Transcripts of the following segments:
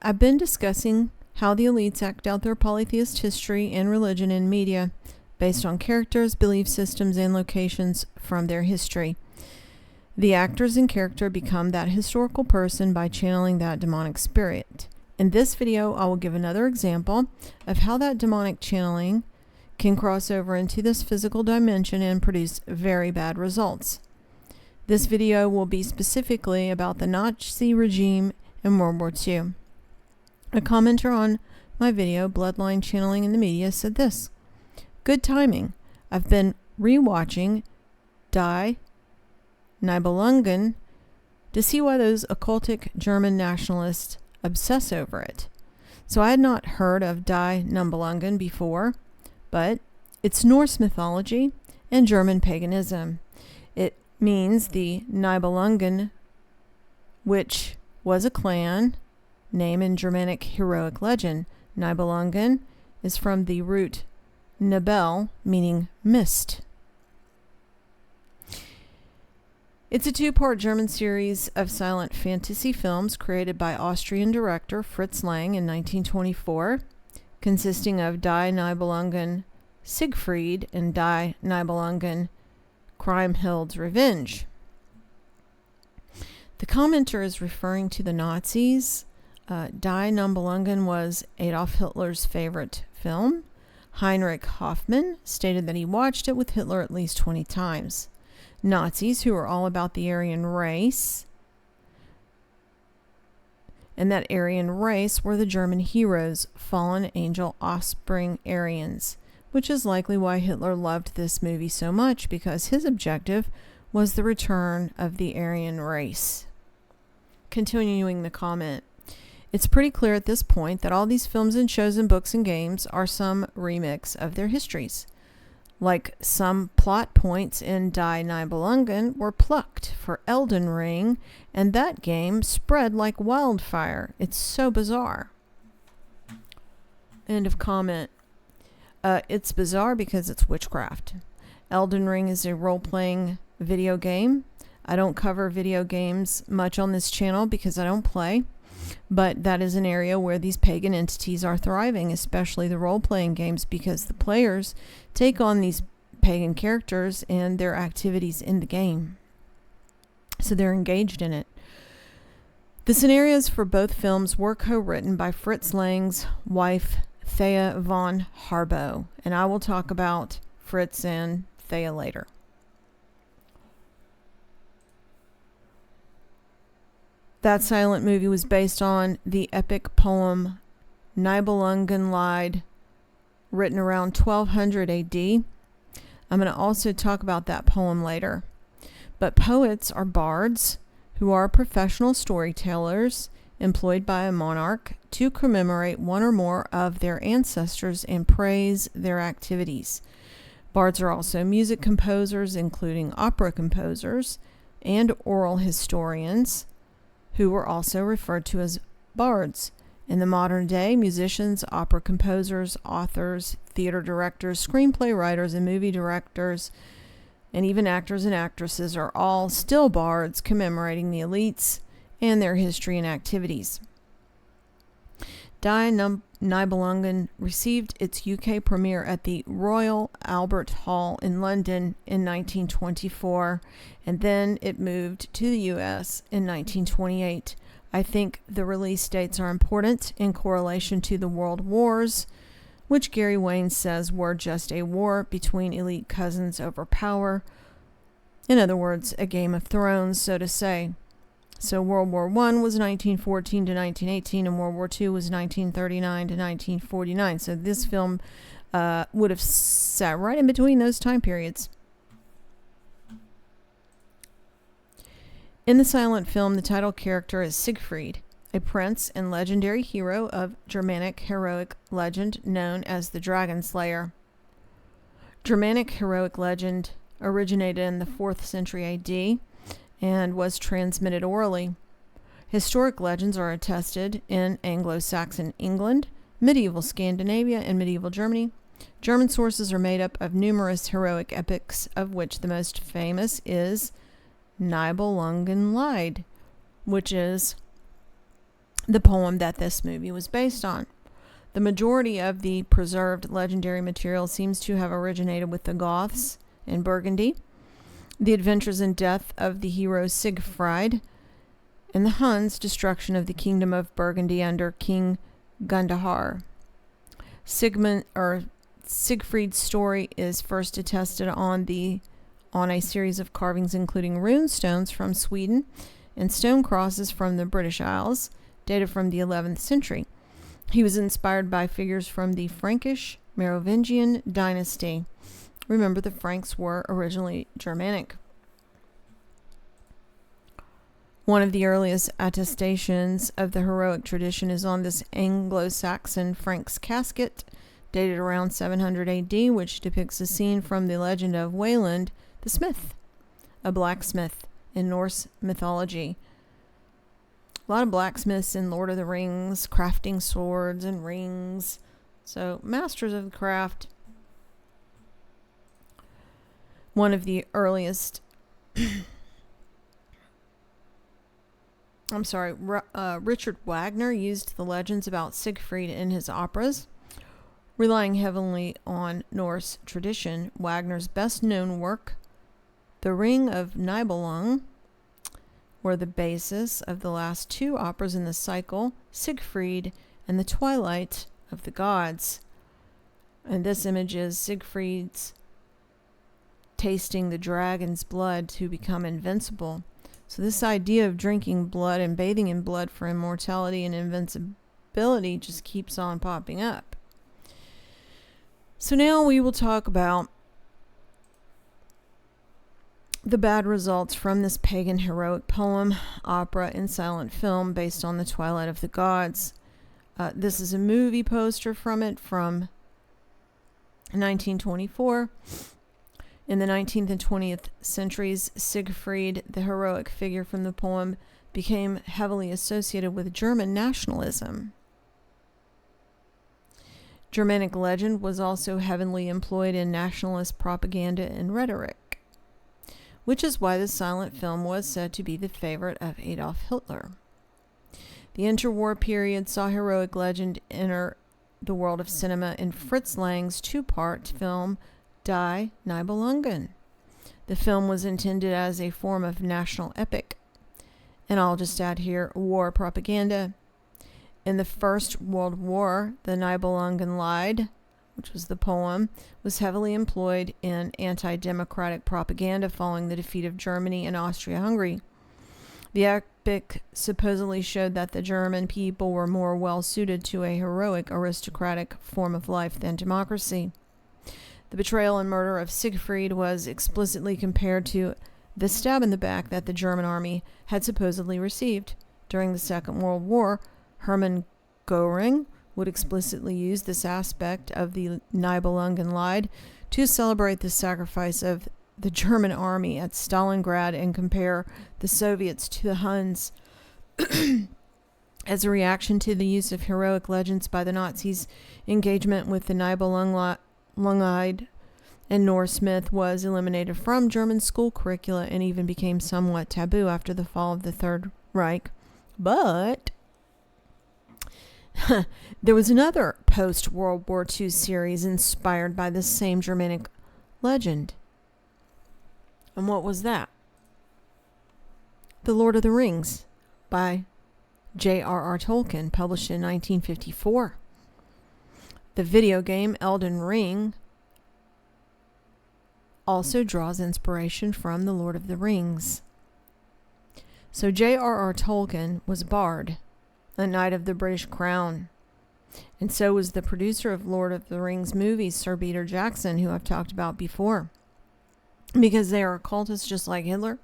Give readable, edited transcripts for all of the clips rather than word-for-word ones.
I've been discussing how the elites act out their polytheist history and religion in media based on characters, belief systems, and locations from their history. The actors in character become that historical person by channeling that demonic spirit. In this video, I will give another example of how that demonic channeling can cross over into this physical dimension and produce very bad results. This video will be specifically about the Nazi regime in World War II. A commenter on my video, Bloodline Channeling in the Media, said this: "Good timing. I've been re-watching Die Nibelungen to see why those occultic German nationalists obsess over it. So I had not heard of Die Nibelungen before, but it's Norse mythology and German paganism. It means the Nibelungen, which was a clan name in Germanic heroic legend. Nibelungen is from the root Nibel, meaning mist. It's a two-part German series of silent fantasy films created by Austrian director Fritz Lang in 1924, consisting of Die Nibelungen Siegfried and Die Nibelungen Kriemhild's Revenge." The commenter is referring to the Nazis. Die Nibelungen was Adolf Hitler's favorite film. Heinrich Hoffmann stated that he watched it with Hitler at least 20 times. Nazis, who were all about the Aryan race, and that Aryan race were the German heroes, fallen angel offspring Aryans, which is likely why Hitler loved this movie so much, because his objective was the return of the Aryan race. Continuing the comment, "It's pretty clear at this point that all these films and shows and books and games are some remix of their histories. Like some plot points in Die Nibelungen were plucked for Elden Ring, and that game spread like wildfire. It's so bizarre." End of comment. It's bizarre because it's witchcraft. Elden Ring is a role-playing video game. I don't cover video games much on this channel because I don't play, but that is an area where these pagan entities are thriving, especially the role-playing games, because the players take on these pagan characters and their activities in the game. So they're engaged in it. The scenarios for both films were co-written by Fritz Lang's wife, Thea von Harbo, and I will talk about Fritz and Thea later. That silent movie was based on the epic poem Nibelungenlied, written around 1200 AD. I'm going to also talk about that poem later. But poets are bards, who are professional storytellers employed by a monarch to commemorate one or more of their ancestors and praise their activities. Bards are also music composers, including opera composers, and oral historians, who were also referred to as bards. In the modern day, musicians, opera composers, authors, theater directors, screenplay writers, and movie directors, and even actors and actresses are all still bards, commemorating the elites and their history and activities. Die Nibelungen received its UK premiere at the Royal Albert Hall in London in 1924, and then it moved to the US in 1928. I think the release dates are important in correlation to the world wars, which Gary Wayne says were just a war between elite cousins over power. In other words, a Game of Thrones, so to say. So World War I was 1914 to 1918, and World War II was 1939 to 1949. So this film would have sat right in between those time periods. In the silent film, the title character is Siegfried, a prince and legendary hero of Germanic heroic legend known as the Dragon Slayer. Germanic heroic legend originated in the 4th century AD and was transmitted orally. Historic legends are attested in Anglo-Saxon England, medieval Scandinavia, and medieval Germany. German sources are made up of numerous heroic epics, of which the most famous is Nibelungenlied, which is the poem that this movie was based on. The majority of the preserved legendary material seems to have originated with the Goths in Burgundy, the adventures and death of the hero Siegfried, and the Huns' destruction of the kingdom of Burgundy under King Gundahar. Siegfried's story is first attested on a series of carvings including rune stones from Sweden and stone crosses from the British Isles, dated from the 11th century. He was inspired by figures from the Frankish Merovingian dynasty. Remember, the Franks were originally Germanic. One of the earliest attestations of the heroic tradition is on this Anglo-Saxon Frank's casket, dated around 700 AD, which depicts a scene from the legend of Wayland the Smith, a blacksmith in Norse mythology. A lot of blacksmiths in Lord of the Rings, crafting swords and rings. So, masters of the craft. One of the earliest... Richard Wagner used the legends about Siegfried in his operas. Relying heavily on Norse tradition, Wagner's best-known work, The Ring of Nibelungen, were the basis of the last two operas in the cycle, Siegfried and the Twilight of the Gods. And this image is Siegfried's tasting the dragon's blood to become invincible. So this idea of drinking blood and bathing in blood for immortality and invincibility just keeps on popping up. So now we will talk about the bad results from this pagan heroic poem, opera, and silent film based on the Twilight of the Gods. This is a movie poster from it from 1924. In the 19th and 20th centuries, Siegfried, the heroic figure from the poem, became heavily associated with German nationalism. Germanic legend was also heavily employed in nationalist propaganda and rhetoric, which is why the silent film was said to be the favorite of Adolf Hitler. The interwar period saw heroic legend enter the world of cinema in Fritz Lang's two-part film, Die Nibelungen. The film was intended as a form of national epic. And I'll just add here, war propaganda. In the First World War, the Nibelungen Lied, which was the poem, was heavily employed in anti-democratic propaganda following the defeat of Germany and Austria-Hungary. The epic supposedly showed that the German people were more well-suited to a heroic, aristocratic form of life than democracy. The betrayal and murder of Siegfried was explicitly compared to the stab in the back that the German army had supposedly received. During the Second World War, Hermann Göring would explicitly use this aspect of the Nibelungen Lied to celebrate the sacrifice of the German army at Stalingrad and compare the Soviets to the Huns. As a reaction to the use of heroic legends by the Nazis, engagement with the Nibelungen Lied and Norse myth was eliminated from German school curricula and even became somewhat taboo after the fall of the Third Reich. But there was another post-World War II series inspired by the same Germanic legend. And what was that? The Lord of the Rings by J.R.R. Tolkien, published in 1954. The video game Elden Ring also draws inspiration from The Lord of the Rings. So J.R.R. Tolkien was a bard, a knight of the British Crown. And so was the producer of Lord of the Rings movies, Sir Peter Jackson, who I've talked about before. Because they are occultists just like Hitler,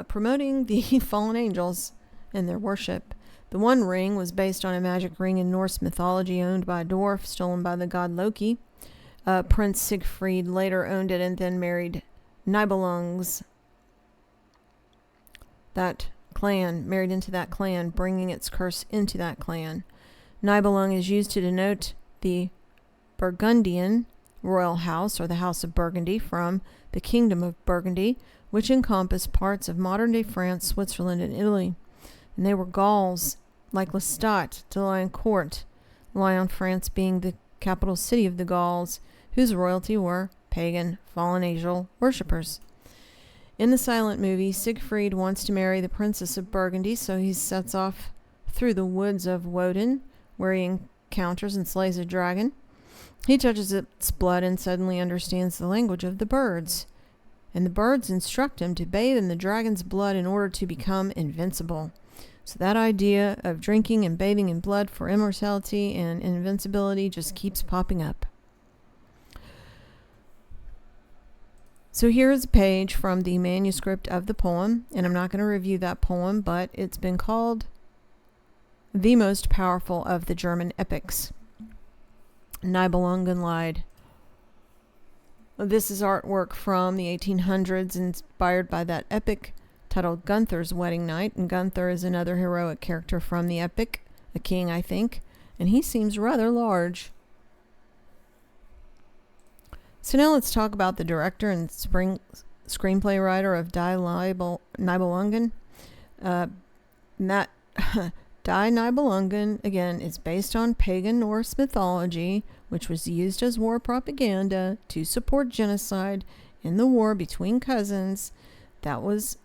promoting the fallen angels and their worship. The One Ring was based on a magic ring in Norse mythology owned by a dwarf, stolen by the god Loki. Prince Siegfried later owned it and then married Nibelungs. That clan, married into that clan, bringing its curse into that clan. Nibelung is used to denote the Burgundian royal house, or the House of Burgundy, from the Kingdom of Burgundy, which encompassed parts of modern-day France, Switzerland, and Italy. And they were Gauls. like Lestat, to Lyon Court, Lyon, France being the capital city of the Gauls, whose royalty were pagan, fallen angel worshippers. In the silent movie, Siegfried wants to marry the Princess of Burgundy, so he sets off through the woods of Woden, where he encounters and slays a dragon. He touches its blood and suddenly understands the language of the birds. And the birds instruct him to bathe in the dragon's blood in order to become invincible. So that idea of drinking and bathing in blood for immortality and invincibility just keeps popping up. So here is a page from the manuscript of the poem, and I'm not going to review that poem, but it's been called the most powerful of the German epics. Nibelungen Lied. This is artwork from the 1800s inspired by that epic titled Gunther's Wedding Night, and Gunther is another heroic character from the epic, a king, I think, and he seems rather large. So now let's talk about the director and screenplay writer of Die Nibelungen. Die Nibelungen, again, is based on pagan Norse mythology, which was used as war propaganda to support genocide in the war between cousins that was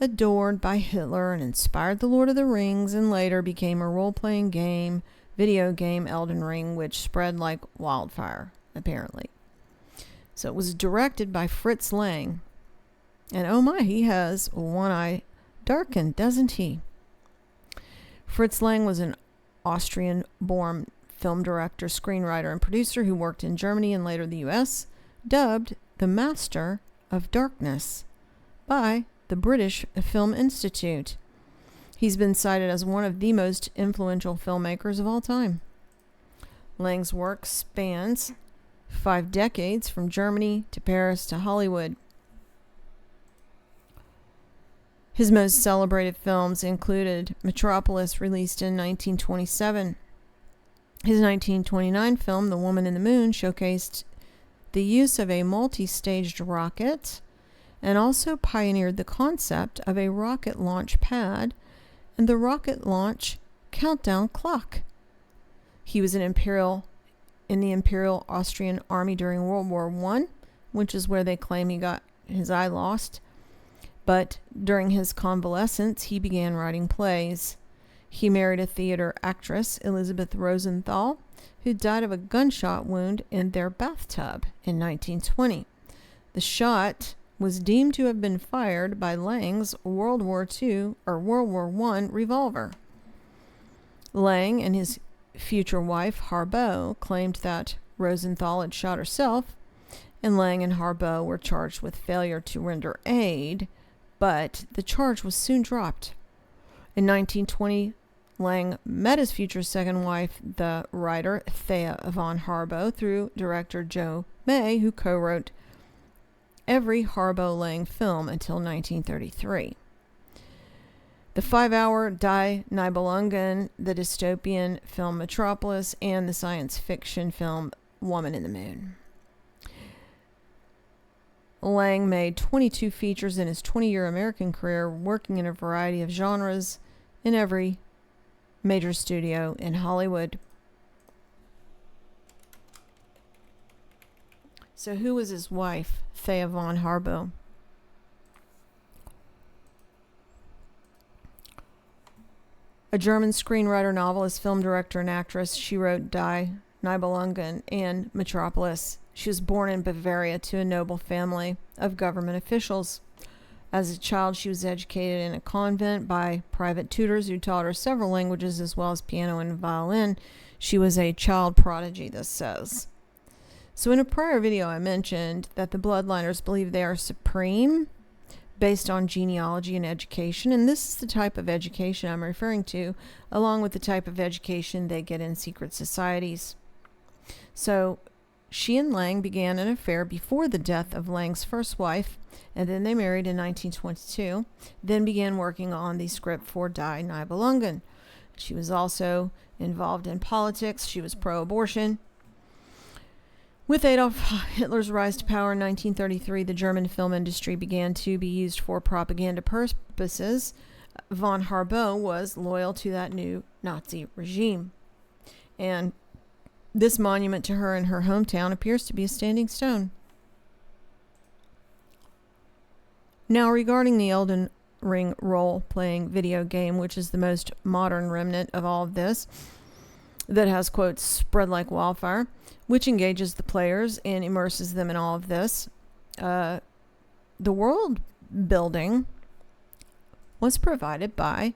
adored by Hitler and inspired The Lord of the Rings, and later became a role-playing game, video game Elden Ring, which spread like wildfire, apparently. So it was directed by Fritz Lang. And oh my, he has one eye darkened, doesn't he? Fritz Lang was an Austrian-born film director, screenwriter, and producer who worked in Germany and later the U.S., dubbed the Master of Darkness by the British Film Institute. He's been cited as one of the most influential filmmakers of all time. Lang's work spans 5 decades, from Germany to Paris to Hollywood. His most celebrated films included Metropolis, released in 1927. His 1929 film, The Woman in the Moon, showcased the use of a multi-staged rocket and also pioneered the concept of a rocket launch pad and the rocket launch countdown clock. He was in the Imperial Austrian Army during World War I, which is where they claim he got his eye lost. But during his convalescence, he began writing plays. He married a theater actress, Elizabeth Rosenthal, who died of a gunshot wound in their bathtub in 1920. The shot was deemed to have been fired by Lang's World War I revolver. Lang and his future wife, Harbaugh, claimed that Rosenthal had shot herself, and Lang and Harbaugh were charged with failure to render aid, but the charge was soon dropped. In 1920, Lang met his future second wife, the writer Thea von Harbaugh, through director Joe May, who co-wrote every Harbaugh-Lang film until 1933. The 5-hour Die Nibelungen, the dystopian film Metropolis, and the science fiction film Woman in the Moon. Lang made 22 features in his 20-year American career, working in a variety of genres in every major studio in Hollywood. So who was his wife, Thea von Harbaugh? A German screenwriter, novelist, film director, and actress, she wrote Die Nibelungen and Metropolis. She was born in Bavaria to a noble family of government officials. As a child, she was educated in a convent by private tutors who taught her several languages as well as piano and violin. She was a child prodigy, this says. So in a prior video, I mentioned that the bloodliners believe they are supreme based on genealogy and education, and this is the type of education I'm referring to, along with the type of education they get in secret societies. So she and Lang began an affair before the death of Lang's first wife, and then they married in 1922, then began working on the script for Die Nibelungen. She was also involved in politics. She was pro-abortion. With Adolf Hitler's rise to power in 1933, the German film industry began to be used for propaganda purposes. von Harbaugh was loyal to that new Nazi regime. And this monument to her in her hometown appears to be a standing stone. Now, regarding the Elden Ring role-playing video game, which is the most modern remnant of all of this, that has, quote, spread like wildfire, which engages the players and immerses them in all of this. The world building was provided by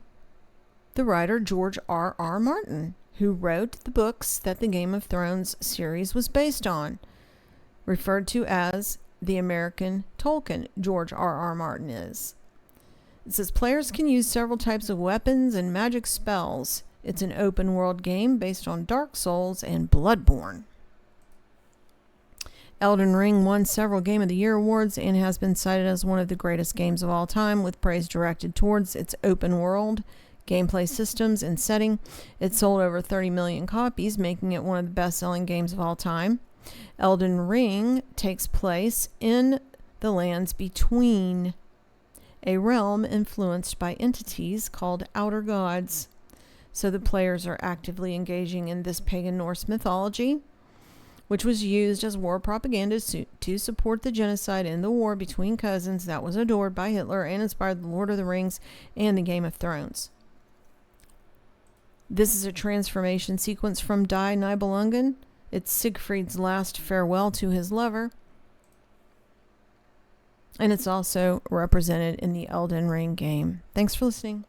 the writer George R.R. Martin, who wrote the books that the Game of Thrones series was based on, referred to as the American Tolkien. George R.R. Martin is. It says players can use several types of weapons and magic spells. It's an open world game based on Dark Souls and Bloodborne. Elden Ring won several Game of the Year awards and has been cited as one of the greatest games of all time, with praise directed towards its open world, gameplay systems, and setting. It sold over 30 million copies, making it one of the best-selling games of all time. Elden Ring takes place in the lands between, a realm influenced by entities called outer gods. So the players are actively engaging in this pagan Norse mythology, which was used as war propaganda to support the genocide in the war between cousins that was adored by Hitler and inspired The Lord of the Rings and the Game of Thrones. This is a transformation sequence from Die Nibelungen. It's Siegfried's last farewell to his lover. And it's also represented in the Elden Ring game. Thanks for listening.